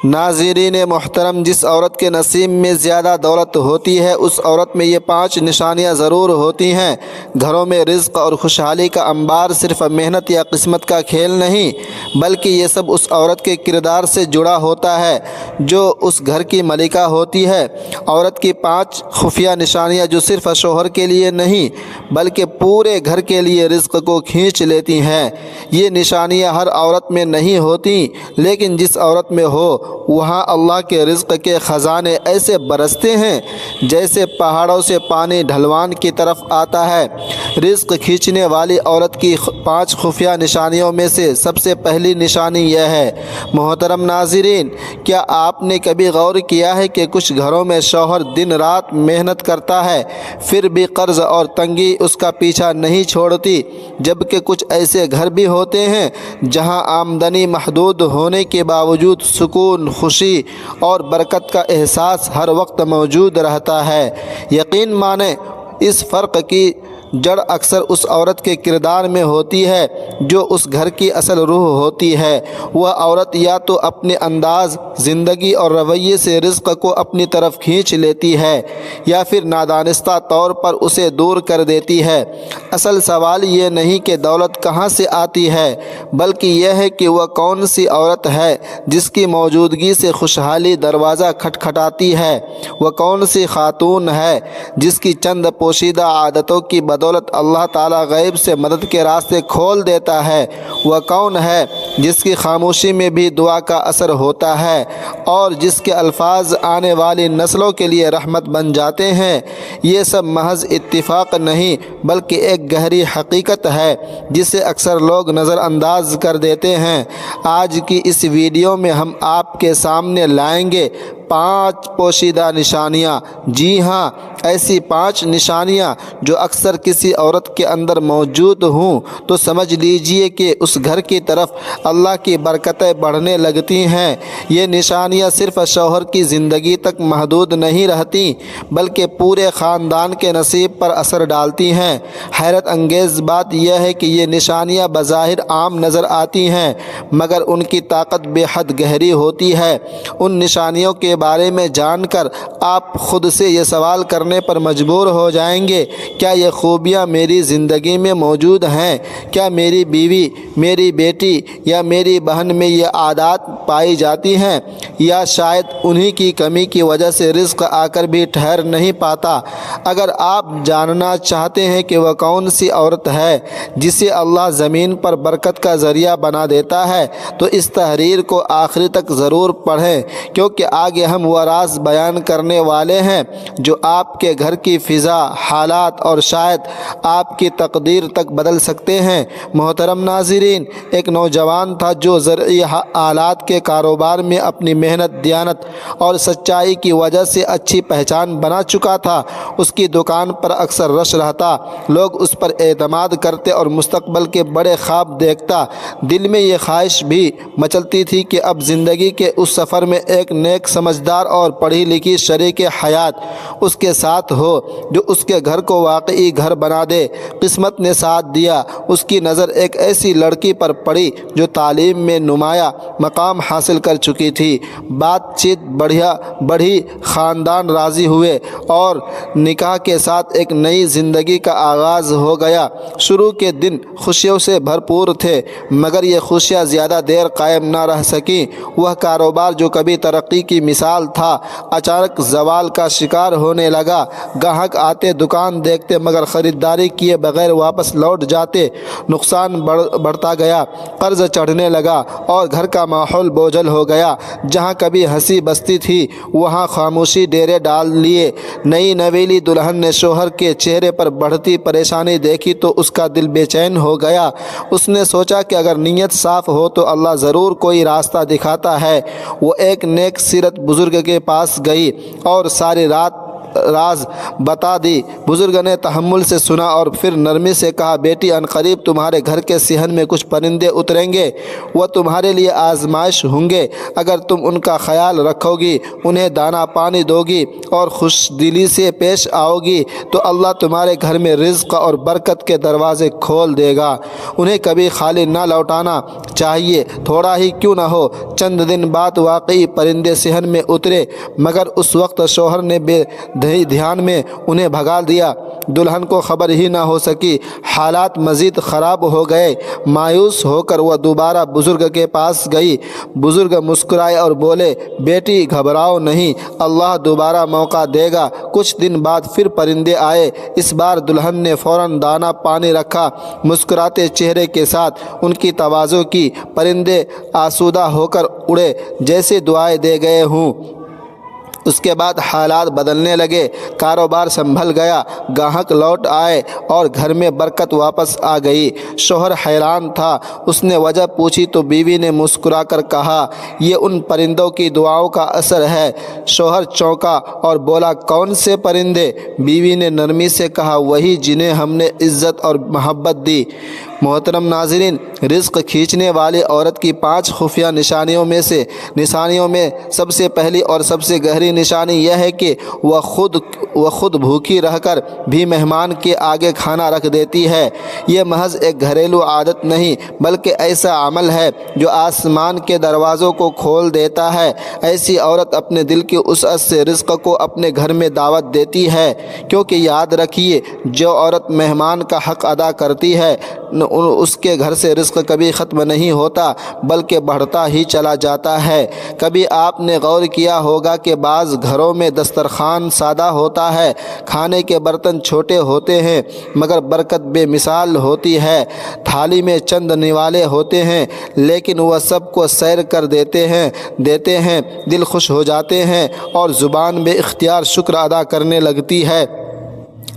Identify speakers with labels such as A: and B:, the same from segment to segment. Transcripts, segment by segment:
A: ناظرین محترم، جس عورت کے نصیب میں زیادہ دولت ہوتی ہے اس عورت میں یہ 5 نشانیاں ضرور ہوتی ہیں۔ گھروں میں رزق اور خوشحالی کا انبار صرف محنت یا قسمت کا کھیل نہیں، بلکہ یہ سب اس عورت کے کردار سے جڑا ہوتا ہے جو اس گھر کی ملکہ ہوتی ہے۔ عورت کی 5 خفیہ نشانیاں جو صرف شوہر کے لیے نہیں بلکہ پورے گھر کے لیے رزق کو کھینچ لیتی ہیں۔ یہ نشانیاں ہر عورت میں نہیں ہوتی، لیکن جس عورت میں ہو وہاں اللہ کے رزق کے خزانے ایسے برستے ہیں جیسے پہاڑوں سے پانی ڈھلوان کی طرف آتا ہے۔ رزق کھینچنے والی عورت کی 5 خفیہ نشانیوں میں سے سب سے پہلی نشانی یہ ہے۔ محترم ناظرین، کیا آپ نے کبھی غور کیا ہے کہ کچھ گھروں میں شوہر دن رات محنت کرتا ہے پھر بھی قرض اور تنگی اس کا پیچھا نہیں چھوڑتی، جبکہ کچھ ایسے گھر بھی ہوتے ہیں جہاں آمدنی محدود ہونے کے باوجود سکون، خوشی اور برکت کا احساس ہر وقت موجود رہتا ہے۔ یقین مانیں، اس فرق کی جڑ اکثر اس عورت کے کردار میں ہوتی ہے جو اس گھر کی اصل روح ہوتی ہے۔ وہ عورت یا تو اپنے انداز زندگی اور رویے سے رزق کو اپنی طرف کھینچ لیتی ہے یا پھر نادانستہ طور پر اسے دور کر دیتی ہے۔ اصل سوال یہ نہیں کہ دولت کہاں سے آتی ہے، بلکہ یہ ہے کہ وہ کون سی عورت ہے جس کی موجودگی سے خوشحالی دروازہ کھٹکھٹاتی ہے۔ وہ کون سی خاتون ہے جس کی چند پوشیدہ عادتوں کی بدولت اللہ تعالیٰ غیب سے مدد کے راستے کھول دیتا ہے۔ وہ کون ہے جس کی خاموشی میں بھی دعا کا اثر ہوتا ہے اور جس کے الفاظ آنے والی نسلوں کے لیے رحمت بن جاتے ہیں۔ یہ سب محض اتفاق نہیں بلکہ ایک گہری حقیقت ہے جسے اکثر لوگ نظر انداز کر دیتے ہیں۔ آج کی اس ویڈیو میں ہم آپ کے سامنے لائیں گے 5 پوشیدہ نشانیاں۔ جی ہاں، ایسی 5 نشانیاں جو اکثر کسی عورت کے اندر موجود ہوں تو سمجھ لیجئے کہ اس گھر کی طرف اللہ کی برکتیں بڑھنے لگتی ہیں۔ یہ نشانیاں صرف شوہر کی زندگی تک محدود نہیں رہتی بلکہ پورے خاندان کے نصیب پر اثر ڈالتی ہیں۔ حیرت انگیز بات یہ ہے کہ یہ نشانیاں بظاہر عام نظر آتی ہیں مگر ان کی طاقت بے حد گہری ہوتی ہے۔ ان نشانیوں کے بارے میں جان کر آپ خود سے یہ سوال کرنے پر مجبور ہو جائیں گے، کیا یہ خوبیاں میری زندگی میں موجود ہیں؟ کیا میری بیوی، میری بیٹی یا میری بہن میں یہ عادات پائی جاتی ہیں؟ یا شاید انہی کی کمی کی وجہ سے رزق آ کر بھی ٹھہر نہیں پاتا؟ اگر آپ جاننا چاہتے ہیں کہ وہ کون سی عورت ہے جسے اللہ زمین پر برکت کا ذریعہ بنا دیتا ہے تو اس تحریر کو آخری تک ضرور پڑھیں، کیونکہ آگے ہم وہ راز بیان کرنے والے ہیں جو آپ کے گھر کی فضا، حالات اور شاید آپ کی تقدیر تک بدل سکتے ہیں۔ محترم ناظرین، ایک نوجوان تھا جو زرعی آلات کے کاروبار میں اپنی محنت، دیانت اور سچائی کی وجہ سے اچھی پہچان بنا چکا تھا۔ اس کی دکان پر اکثر رش رہتا، لوگ اس پر اعتماد کرتے اور مستقبل کے بڑے خواب دیکھتا۔ دل میں یہ خواہش بھی مچلتی تھی کہ اب زندگی کے اس سفر میں ایک نیک، سمجھدار اور پڑھی لکھی شریک حیات اس کے ساتھ ہو جو اس کے گھر کو واقعی گھر بنا دے۔ قسمت نے ساتھ دیا، اس کی نظر ایک ایسی لڑکی پر پڑی جو تعلیم میں نمایاں مقام حاصل کر چکی تھی۔ بات چیت بڑھی، خاندان راضی ہوئے اور نکاح کے ساتھ ایک نئی زندگی کا آغاز ہو گیا۔ شروع کے دن خوشیوں سے بھرپور تھے مگر یہ خوشیاں زیادہ دیر قائم نہ رہ سکیں۔ وہ کاروبار جو کبھی ترقی کی مثال تھا اچانک زوال کا شکار ہونے لگا۔ گاہک آتے، دکان دیکھتے مگر خریداری کیے بغیر واپس لوٹ جاتے۔ نقصان بڑھتا گیا، قرض چڑھنے لگا اور گھر کا ماحول بوجھل ہو گیا۔ جہاں کبھی ہنسی بستی تھی وہاں خاموشی ڈیرے ڈال لیے۔ نئی نویلی دلہن نے شوہر کے چہرے پر بڑھتی پریشانی دیکھی تو اس کا دل بے چین ہو گیا۔ اس نے سوچا کہ اگر نیت صاف ہو تو اللہ ضرور کوئی راستہ دکھاتا ہے۔ وہ ایک نیک سیرت بزرگ کے پاس گئی اور راز بتا دی۔ بزرگ نے تحمل سے سنا اور پھر نرمی سے کہا، بیٹی عنقریب تمہارے گھر کے صحن میں کچھ پرندے اتریں گے، وہ تمہارے لیے آزمائش ہوں گے۔ اگر تم ان کا خیال رکھو گی، انہیں دانہ پانی دو گی اور خوش دلی سے پیش آؤ گی تو اللہ تمہارے گھر میں رزق اور برکت کے دروازے کھول دے گا۔ انہیں کبھی خالی نہ لوٹانا چاہیے، تھوڑا ہی کیوں نہ ہو۔ چند دن بعد واقعی پرندے صحن میں اترے، مگر اس وقت شوہر نے بے دھیان میں انہیں بھگا دیا۔ دلہن کو خبر ہی نہ ہو سکی۔ حالات مزید خراب ہو گئے۔ مایوس ہو کر وہ دوبارہ بزرگ کے پاس گئی۔ بزرگ مسکرائے اور بولے، بیٹی گھبراؤ نہیں، اللہ دوبارہ موقع دے گا۔ کچھ دن بعد پھر پرندے آئے۔ اس بار دلہن نے فوراً دانہ پانی رکھا، مسکراتے چہرے کے ساتھ ان کی تواضع کی۔ پرندے آسودہ ہو کر اڑے جیسے دعائیں دے گئے ہوں۔ اس کے بعد حالات بدلنے لگے، کاروبار سنبھل گیا، گاہک لوٹ آئے اور گھر میں برکت واپس آ گئی۔ شوہر حیران تھا۔ اس نے وجہ پوچھی تو بیوی نے مسکرا کر کہا، یہ ان پرندوں کی دعاؤں کا اثر ہے۔ شوہر چونکا اور بولا، کون سے پرندے؟ بیوی نے نرمی سے کہا، وہی جنہیں ہم نے عزت اور محبت دی۔ محترم ناظرین، رزق کھینچنے والی عورت کی 5 خفیہ نشانیوں میں سب سے پہلی اور سب سے گہری نشانی یہ ہے کہ وہ خود بھوکی رہ کر بھی مہمان کے آگے کھانا رکھ دیتی ہے۔ یہ محض ایک گھریلو عادت نہیں بلکہ ایسا عمل ہے جو آسمان کے دروازوں کو کھول دیتا ہے۔ ایسی عورت اپنے دل کی وسعت سے رزق کو اپنے گھر میں دعوت دیتی ہے، کیونکہ یاد رکھیے، جو عورت مہمان کا حق ادا کرتی ہے اس کے گھر سے رزق کبھی ختم نہیں ہوتا بلکہ بڑھتا ہی چلا جاتا ہے۔ کبھی آپ نے غور کیا ہوگا کہ بعض گھروں میں دسترخوان سادہ ہوتا ہے، کھانے کے برتن چھوٹے ہوتے ہیں مگر برکت بے مثال ہوتی ہے۔ تھالی میں چند نوالے ہوتے ہیں لیکن وہ سب کو سیر کر دیتے ہیں، دل خوش ہو جاتے ہیں اور زبان بے اختیار شکر ادا کرنے لگتی ہے۔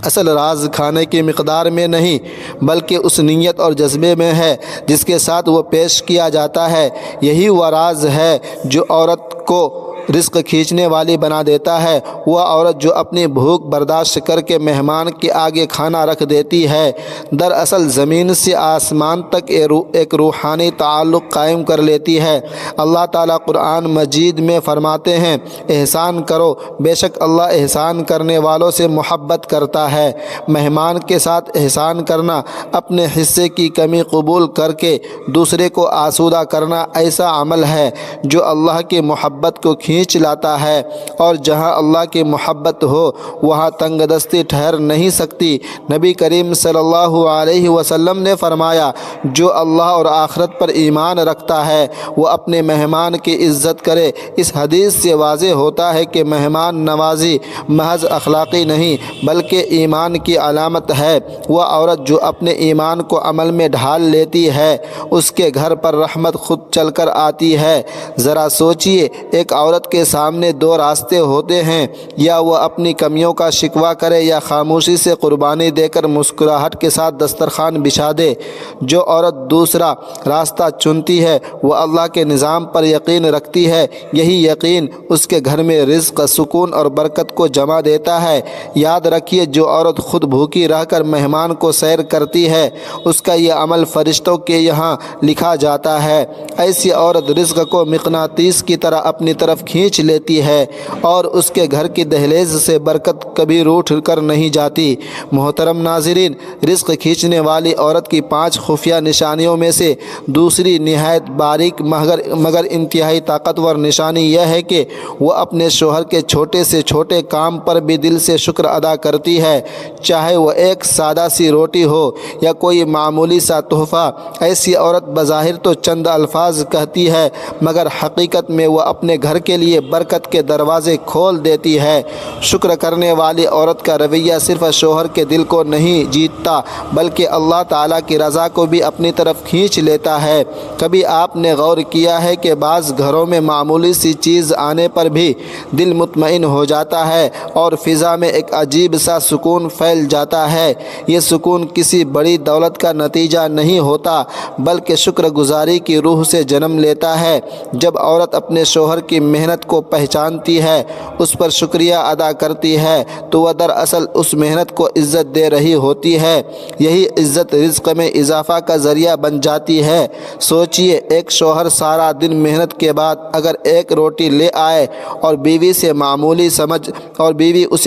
A: اصل راز کھانے کی مقدار میں نہیں بلکہ اس نیت اور جذبے میں ہے جس کے ساتھ وہ پیش کیا جاتا ہے۔ یہی وہ راز ہے جو عورت کو رزق کھینچنے والی بنا دیتا ہے۔ وہ عورت جو اپنی بھوک برداشت کر کے مہمان کے آگے کھانا رکھ دیتی ہے، دراصل زمین سے آسمان تک ایک روحانی تعلق قائم کر لیتی ہے۔ اللہ تعالیٰ قرآن مجید میں فرماتے ہیں، احسان کرو، بے شک اللہ احسان کرنے والوں سے محبت کرتا ہے۔ مہمان کے ساتھ احسان کرنا، اپنے حصے کی کمی قبول کر کے دوسرے کو آسودہ کرنا ایسا عمل ہے جو اللہ کی محبت کو کھینچ لاتا ہے، اور جہاں اللہ کی محبت ہو وہاں تنگ دستی ٹھہر نہیں سکتی۔ نبی کریم صلی اللہ علیہ وسلم نے فرمایا، جو اللہ اور آخرت پر ایمان رکھتا ہے وہ اپنے مہمان کی عزت کرے۔ اس حدیث سے واضح ہوتا ہے کہ مہمان نوازی محض اخلاقی نہیں بلکہ ایمان کی علامت ہے۔ وہ عورت جو اپنے ایمان کو عمل میں ڈھال لیتی ہے، اس کے گھر پر رحمت خود چل کر آتی ہے۔ ذرا سوچئے، ایک عورت کے سامنے 2 راستے ہوتے ہیں، یا وہ اپنی کمیوں کا شکوہ کرے یا خاموشی سے قربانی دے کر مسکراہٹ کے ساتھ دسترخوان بچھا دے۔ جو عورت دوسرا راستہ چنتی ہے وہ اللہ کے نظام پر یقین رکھتی ہے۔ یہی یقین اس کے گھر میں رزق، سکون اور برکت کو جمع دیتا ہے۔ یاد رکھیے، جو عورت خود بھوکی رہ کر مہمان کو سیر کرتی ہے اس کا یہ عمل فرشتوں کے یہاں لکھا جاتا ہے۔ ایسی عورت رزق کو مقناطیس کی طرح اپنی طرف کھینچ لیتی ہے اور اس کے گھر کی دہلیز سے برکت کبھی روٹھ کر نہیں جاتی۔ محترم ناظرین، رزق کھینچنے والی عورت کی 5 خفیہ نشانیوں میں سے دوسری نہایت باریک مگر انتہائی طاقتور نشانی یہ ہے کہ وہ اپنے شوہر کے چھوٹے سے چھوٹے کام پر بھی دل سے شکر ادا کرتی ہے، چاہے وہ ایک سادہ سی روٹی ہو یا کوئی معمولی سا تحفہ۔ ایسی عورت بظاہر تو چند الفاظ کہتی ہے مگر حقیقت میں وہ اپنے گھر کے لیے برکت کے دروازے کھول دیتی ہے۔ شکر کرنے والی عورت کا رویہ صرف شوہر کے دل کو نہیں جیتتا بلکہ اللہ تعالیٰ کی رضا کو بھی اپنی طرف کھینچ لیتا ہے۔ کبھی آپ نے غور کیا ہے کہ بعض گھروں میں معمولی سی چیز آنے پر بھی دل مطمئن ہو جاتا ہے اور فضا میں ایک عجیب سا سکون پھیل جاتا ہے۔ یہ سکون کسی بڑی دولت کا نتیجہ نہیں ہوتا بلکہ شکر گزاری کی روح سے جنم لیتا ہے۔ جب عورت اپنے شوہر کی محنت محنت کو پہچانتی ہے، اس پر شکریہ ادا کرتی ہے تو وہ دراصل اس محنت کو عزت دے رہی ہوتی ہے۔ یہی عزت رزق میں اضافہ کا ذریعہ بن جاتی ہے۔ سوچئے، ایک شوہر سارا دن محنت کے بعد اگر ایک روٹی لے آئے اور بیوی اسے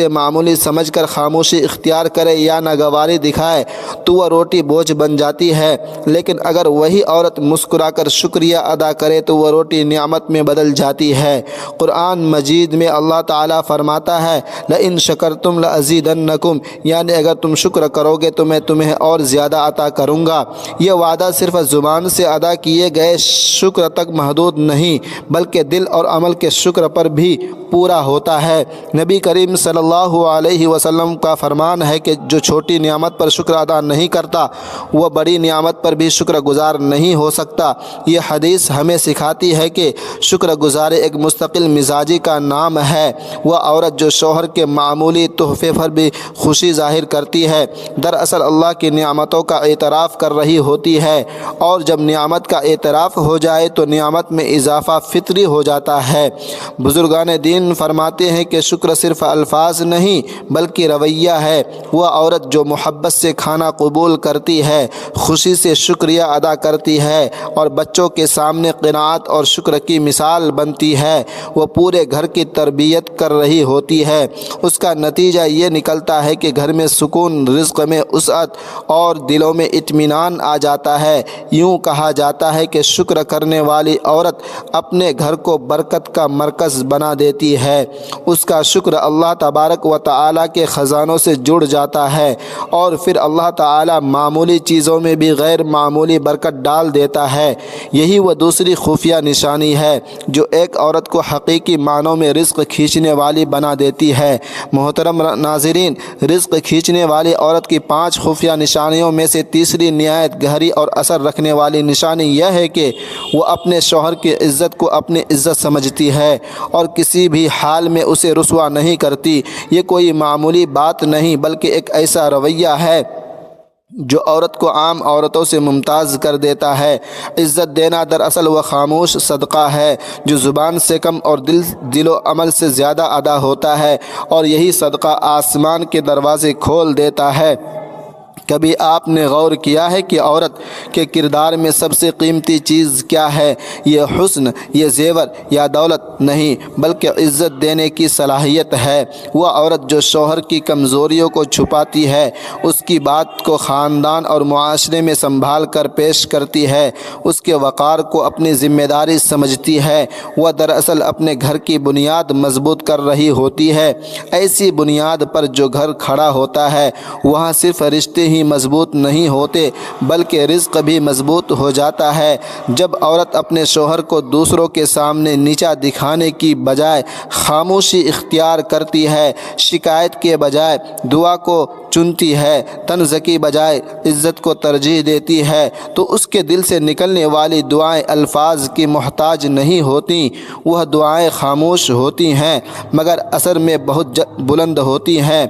A: معمولی سمجھ کر خاموشی اختیار کرے یا ناگواری دکھائے تو وہ روٹی بوجھ بن جاتی ہے، لیکن اگر وہی عورت مسکرا کر شکریہ ادا کرے تو وہ روٹی نعمت میں بدل جاتی ہے۔ قرآن مجید میں اللہ تعالیٰ فرماتا ہے لَإِن شَكَرْتُمْ لَأَزِيدَنَّكُمْ، یعنی اگر تم شکر کرو گے تو میں تمہیں اور زیادہ عطا کروں گا۔ یہ وعدہ صرف زبان سے ادا کیے گئے شکر تک محدود نہیں بلکہ دل اور عمل کے شکر پر بھی پورا ہوتا ہے۔ نبی کریم صلی اللہ علیہ وسلم کا فرمان ہے کہ جو چھوٹی نعمت پر شکر ادا نہیں کرتا وہ بڑی نعمت پر بھی شکر گزار نہیں ہو سکتا۔ یہ حدیث ہمیں سکھاتی ہے کہ شکر گزاری ایک مستقل مزاجی کا نام ہے۔ وہ عورت جو شوہر کے معمولی تحفے پر بھی خوشی ظاہر کرتی ہے دراصل اللہ کی نعمتوں کا اعتراف کر رہی ہوتی ہے، اور جب نعمت کا اعتراف ہو جائے تو نعمت میں اضافہ فطری ہو جاتا ہے۔ بزرگان دین فرماتے ہیں کہ شکر صرف الفاظ نہیں بلکہ رویہ ہے۔ وہ عورت جو محبت سے کھانا قبول کرتی ہے، خوشی سے شکریہ ادا کرتی ہے اور بچوں کے سامنے قناعت اور شکر کی مثال بنتی ہے، وہ پورے گھر کی تربیت کر رہی ہوتی ہے۔ اس کا نتیجہ یہ نکلتا ہے کہ گھر میں سکون، رزق میں وسعت اور دلوں میں اطمینان آ جاتا ہے۔ یوں کہا جاتا ہے کہ شکر کرنے والی عورت اپنے گھر کو برکت کا مرکز بنا دیتی ہے۔ اس کا شکر اللہ تبارک و تعالیٰ کے خزانوں سے جڑ جاتا ہے اور پھر اللہ تعالیٰ معمولی چیزوں میں بھی غیر معمولی برکت ڈال دیتا ہے۔ یہی وہ دوسری خفیہ نشانی ہے جو ایک عورت کو حقیقی معنوں میں رزق کھینچنے والی بنا دیتی ہے۔ محترم ناظرین، رزق کھینچنے والی عورت کی 5 خفیہ نشانیوں میں سے تیسری نہایت گہری اور اثر رکھنے والی نشانی یہ ہے کہ وہ اپنے شوہر کی عزت کو اپنی عزت سمجھتی ہے اور کسی بھی حال میں اسے رسوا نہیں کرتی۔ یہ کوئی معمولی بات نہیں بلکہ ایک ایسا رویہ ہے جو عورت کو عام عورتوں سے ممتاز کر دیتا ہے۔ عزت دینا دراصل وہ خاموش صدقہ ہے جو زبان سے کم اور دل و عمل سے زیادہ ادا ہوتا ہے، اور یہی صدقہ آسمان کے دروازے کھول دیتا ہے۔ کبھی آپ نے غور کیا ہے کہ عورت کے کردار میں سب سے قیمتی چیز کیا ہے؟ یہ حسن، یہ زیور یا دولت نہیں بلکہ عزت دینے کی صلاحیت ہے۔ وہ عورت جو شوہر کی کمزوریوں کو چھپاتی ہے، اس کی بات کو خاندان اور معاشرے میں سنبھال کر پیش کرتی ہے، اس کے وقار کو اپنی ذمہ داری سمجھتی ہے، وہ دراصل اپنے گھر کی بنیاد مضبوط کر رہی ہوتی ہے۔ ایسی بنیاد پر جو گھر کھڑا ہوتا ہے وہاں صرف رشتے ہی مضبوط نہیں ہوتے بلکہ رزق بھی مضبوط ہو جاتا ہے۔ جب عورت اپنے شوہر کو دوسروں کے سامنے نیچا دکھانے کی بجائے خاموشی اختیار کرتی ہے، شکایت کے بجائے دعا کو چنتی ہے، طنز کی بجائے عزت کو ترجیح دیتی ہے، تو اس کے دل سے نکلنے والی دعائیں الفاظ کی محتاج نہیں ہوتی۔ وہ دعائیں خاموش ہوتی ہیں مگر اثر میں بہت بلند ہوتی ہیں۔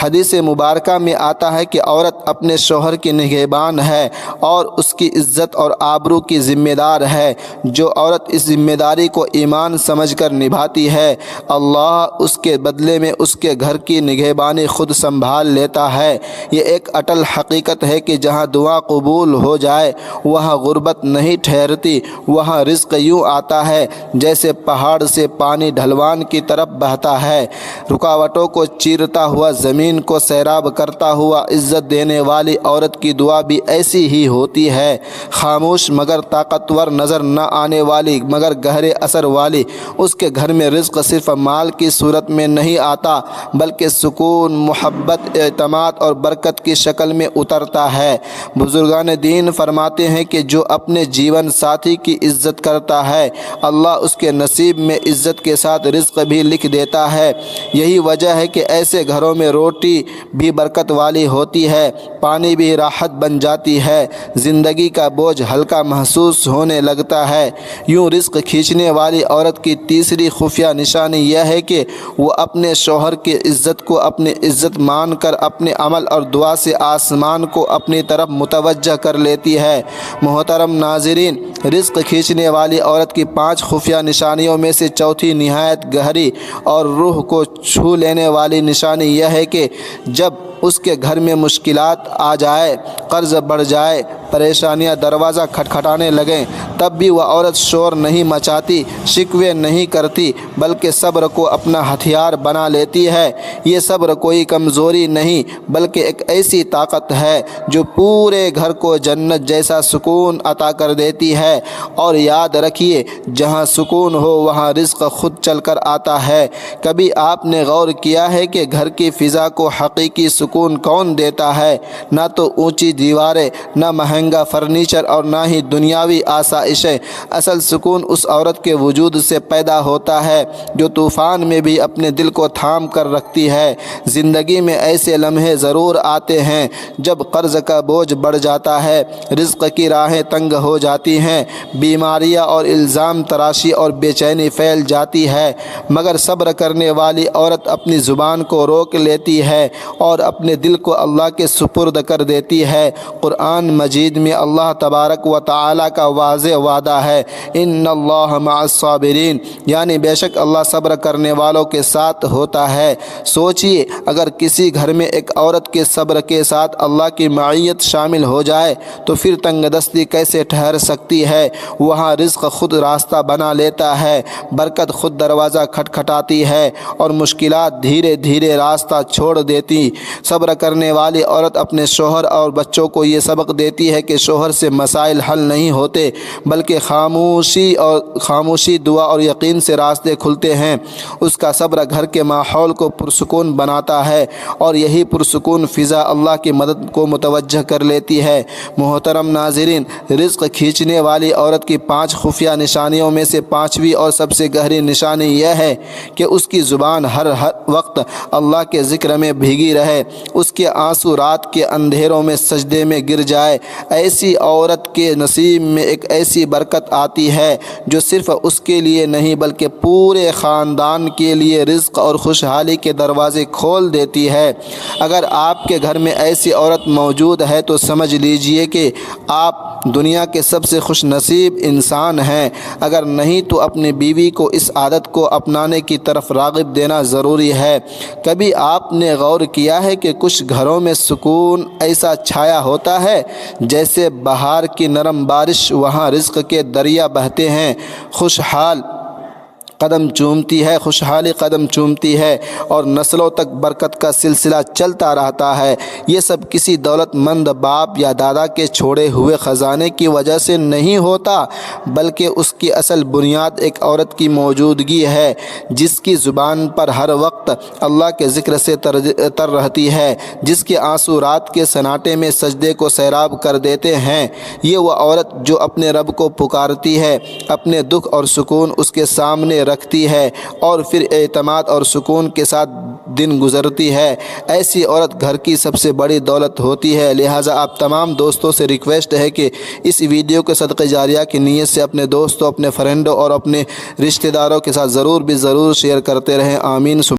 A: حدیث مبارکہ میں آتا ہے کہ عورت اپنے شوہر کی نگہبان ہے اور اس کی عزت اور آبرو کی ذمہ دار ہے۔ جو عورت اس ذمہ داری کو ایمان سمجھ کر نبھاتی ہے، اللہ اس کے بدلے میں اس کے گھر کی نگہبانی خود سنبھال لیتا ہے۔ یہ ایک اٹل حقیقت ہے کہ جہاں دعا قبول ہو جائے وہاں غربت نہیں ٹھہرتی، وہاں رزق یوں آتا ہے جیسے پہاڑ سے پانی ڈھلوان کی طرف بہتا ہے، رکاوٹوں کو چیرتا ہوا، زمین کو سیراب کرتا ہوا۔ عزت دینے والی عورت کی دعا بھی ایسی ہی ہوتی ہے، خاموش مگر طاقتور، نظر نہ آنے والی مگر گہرے اثر والی۔ اس کے گھر میں رزق صرف مال کی صورت میں نہیں آتا بلکہ سکون، محبت، اعتماد اور برکت کی شکل میں اترتا ہے۔ بزرگان دین فرماتے ہیں کہ جو اپنے جیون ساتھی کی عزت کرتا ہے اللہ اس کے نصیب میں عزت کے ساتھ رزق بھی لکھ دیتا ہے۔ یہی وجہ ہے کہ ایسے گھروں میں روٹی بھی برکت والی ہوتی ہے، پانی بھی راحت بن جاتی ہے، زندگی کا بوجھ ہلکا محسوس ہونے لگتا ہے۔ یوں رزق کھینچنے والی عورت کی تیسری خفیہ نشانی یہ ہے کہ وہ اپنے شوہر کی عزت کو اپنی عزت مان کر اپنے اپنے عمل اور دعا سے آسمان کو اپنی طرف متوجہ کر لیتی ہے۔ محترم ناظرین، رزق کھینچنے والی عورت کی 5 خفیہ نشانیوں میں سے چوتھی نہایت گہری اور روح کو چھو لینے والی نشانی یہ ہے کہ جب اس کے گھر میں مشکلات آ جائے، قرض بڑھ جائے، پریشانیاں دروازہ کھٹکھٹانے لگیں، تب بھی وہ عورت شور نہیں مچاتی، شکوے نہیں کرتی، بلکہ صبر کو اپنا ہتھیار بنا لیتی ہے۔ یہ صبر کوئی کمزوری نہیں بلکہ ایک ایسی طاقت ہے جو پورے گھر کو جنت جیسا سکون عطا کر دیتی ہے۔ اور یاد رکھیے، جہاں سکون ہو وہاں رزق خود چل کر آتا ہے۔ کبھی آپ نے غور کیا ہے کہ گھر کی فضا کو حقیقی سکون کون دیتا ہے؟ نہ تو اونچی دیواریں، نہ مہنگا فرنیچر اور نہ ہی دنیاوی آسائشیں۔ اصل سکون اس عورت کے وجود سے پیدا ہوتا ہے جو طوفان میں بھی اپنے دل کو تھام کر رکھتی ہے۔ زندگی میں ایسے لمحے ضرور آتے ہیں جب قرض کا بوجھ بڑھ جاتا ہے، رزق کی راہیں تنگ ہو جاتی ہیں، بیماریاں اور الزام تراشی اور بے چینی پھیل جاتی ہے، مگر صبر کرنے والی عورت اپنی زبان کو روک لیتی ہے اور اپنے دل کو اللہ کے سپرد کر دیتی ہے۔ قرآن مجید میں اللہ تبارک و تعالی کا واضح وعدہ ہے، ان اللہ مع الصابرین، یعنی بے شک اللہ صبر کرنے والوں کے ساتھ ہوتا ہے۔ سوچئے، اگر کسی گھر میں ایک عورت کے صبر کے ساتھ اللہ کی معیت شامل ہو جائے تو پھر تنگ دستی کیسے ٹھہر سکتی ہے؟ وہاں رزق خود راستہ بنا لیتا ہے، برکت خود دروازہ کھٹکھٹاتی ہے اور مشکلات دھیرے دھیرے راستہ چھوڑ دیتی۔ صبر کرنے والی عورت اپنے شوہر اور بچوں کو یہ سبق دیتی ہے کہ شوہر سے مسائل حل نہیں ہوتے بلکہ خاموشی، دعا اور یقین سے راستے کھلتے ہیں۔ اس کا صبر گھر کے ماحول کو پرسکون بناتا ہے اور یہی پرسکون فضا اللہ کی مدد کو متوجہ کر لیتی ہے۔ محترم ناظرین، رزق کھینچنے والی عورت کی 5 خفیہ نشانیوں میں سے 5ویں اور سب سے گہری نشانی یہ ہے کہ اس کی زبان ہر وقت اللہ کے ذکر میں بھیگی رہے، اس کے آنسو رات کے اندھیروں میں سجدے میں گر جائے۔ ایسی عورت کے نصیب میں ایک ایسی برکت آتی ہے جو صرف اس کے لیے نہیں بلکہ پورے خاندان کے لیے رزق اور خوشحالی کے دروازے کھول دیتی ہے۔ اگر آپ کے گھر میں ایسی عورت موجود ہے تو سمجھ لیجئے کہ آپ دنیا کے سب سے خوش نصیب انسان ہیں۔ اگر نہیں تو اپنی بیوی کو اس عادت کو اپنانے کی طرف راغب دینا ضروری ہے۔ کبھی آپ نے غور کیا ہے کہ کچھ گھروں میں سکون ایسا چھایا ہوتا ہے جیسے بہار کی نرم بارش، وہاں رزق کے دریا بہتے ہیں، خوشحالی قدم چومتی ہے اور نسلوں تک برکت کا سلسلہ چلتا رہتا ہے۔ یہ سب کسی دولت مند باپ یا دادا کے چھوڑے ہوئے خزانے کی وجہ سے نہیں ہوتا بلکہ اس کی اصل بنیاد ایک عورت کی موجودگی ہے جس کی زبان پر ہر وقت اللہ کے ذکر سے تر رہتی ہے، جس کے آنسو رات کے سناٹے میں سجدے کو سیراب کر دیتے ہیں۔ یہ وہ عورت جو اپنے رب کو پکارتی ہے، اپنے دکھ اور سکون اس کے سامنے رکھتی ہے اور پھر اعتماد اور سکون کے ساتھ دن گزرتی ہے۔ ایسی عورت گھر کی سب سے بڑی دولت ہوتی ہے۔ لہٰذا آپ تمام دوستوں سے ریکویسٹ ہے کہ اس ویڈیو کو صدقہ جاریہ کی نیت سے اپنے دوستوں، اپنے فرینڈوں اور اپنے رشتہ داروں کے ساتھ ضرور شیئر کرتے رہیں۔ آمین۔